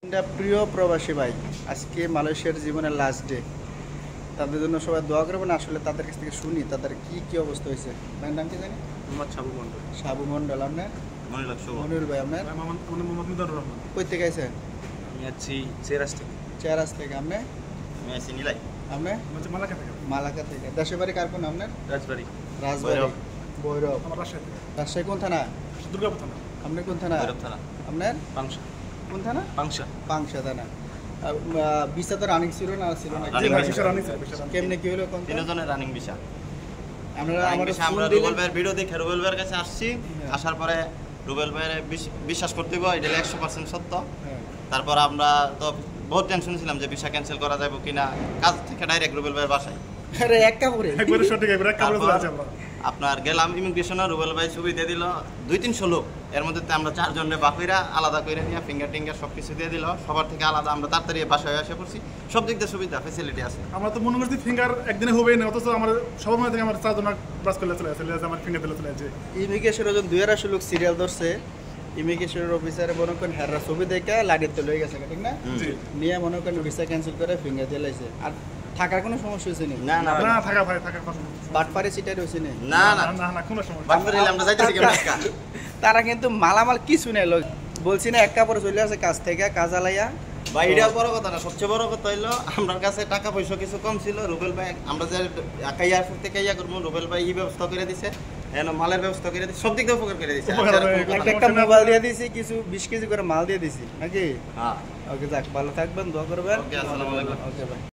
এটা প্রিয় প্রবাসী ভাই, আজকে মালয়েশিয়ার জীবনের লাস্ট ডে। তাদের জন্য সবাই দোয়া করবেন। আসলে তাদের কাছ থেকে শুনি তাদের কি কি অবস্থা হয়েছে। ভাইয়ের নাম কি জানি? মোহাম্মদ সাবু মন্ডল। সাবু মন্ডল। আপনার? মনিরুল ভাই। আপনার? মোহাম্মদ মিজানুর রহমান। কই থেকে আইছেন? আমি আছি চেরাস থেকে। চেরাস থেকে। আপনি? আমি আছি নিলাই। আপনি? মালাকা থেকে। মালাকা থেকে। দেশের বাড়ি কার কোন আপনার? রাজবাড়ি। রাজবাড়ি। ভৈরব। আমার রাজশাহী। রাজশাহী কোন থানা? দুর্গাপুর থানা। আপনি কোন থানা? ভৈরব থানা। আপনার? পাংশা। কোন থানা? পাংশা। পাংশা থানা। ভিসা তো রানিং ছিল না? ছিল না? কেমনে কি হলো? কোন তিনজনের রানিং ভিসা। আমরা আমরা রুবেল ভাইয়ের ভিডিও দেখে রুবেল ভাইয়ের কাছে আসছি। আসার পরে রুবেল ভাইয়ের বিশ্বাস করতে হবে এটা 100% সত্য। তারপর আমরা তো বহুত টেনশন ছিলাম যে ভিসা ক্যান্সেল করা যাবে কিনা। কাজ থেকে ডাইরেক্ট রুবেল ভাইয়ের বাসায় আরে এক কাপড়ে একবারে সঠিক একবারে কাপড়ে চলে আসে আমরা। আপনার গেলাম ইমিগ্রেশনে, রুবেল ভাই ছবি দিয়ে দিল 200-300 লোক। এর মধ্যে আমরা 4 জনের বাকিরা আলাদা করে নিয়ে ফিঙ্গার টিঙ্গার সব কিছু দিয়ে দিল। সবার থেকে আলাদা আমরা তাড়াতাড়ি বাসায় এসে পড়ছি। সব দিক দিয়ে সুবিধা ফ্যাসিলিটি আছে। আমরা তো মনে করছি ফিঙ্গার একদিনে হবে না, অথচ আমার সবার মধ্যে থেকে আমার 4 জন ব্রাশ করে চলে আসে আমার ফিঙ্গার দিলে চলে আসে। ইমিগ্রেশনের ওজন 200 লোক সিরিয়াল ধরছে। ইমিগ্রেশনের অফিসারে মনে করেন হেরা ছবি দেখে লাড়িতে লয়ে গেছে, ঠিক না? নিয়ে মনে করেন ভিসা ক্যান্সেল করে ফিঙ্গার দিয়ে লাইছে। আর থাকার কোনো সমস্যা হয়েছে না? না না না থাকা ভাই থাকা বাটপারে সিটার হয়েছে না? না না না না কোনো সমস্যা। বাকিরা আমরা যাইতেছি কেমন? তারা কিন্তু মালামাল কিছু নেই। বলছি না এক কাপড়ে চলে আসে কাজ থেকে, কাজ আলাইয়া। ভাই এটা বড় কথা না, সবচেয়ে বড় কথা হইলো আমার কাছে টাকা পয়সা কিছু কম ছিল। রুবেল ভাই আমরা যে কাইয়া থেকে ইয়া করবো, রুবেল ভাই এই ব্যবস্থা করে দিছে, মালের ব্যবস্থা করে দিছে, সব দিক দিয়ে উপকার করে দিছে। একটা মোবাইল দিয়ে দিছি, কিছু 20 কেজি করে মাল দিয়ে দিছি নাকি? হ্যাঁ। ওকে যাক, ভালো থাকবেন, দোয়া করবেন। ওকে, আসসালামু আলাইকুম। ওকে ভাই।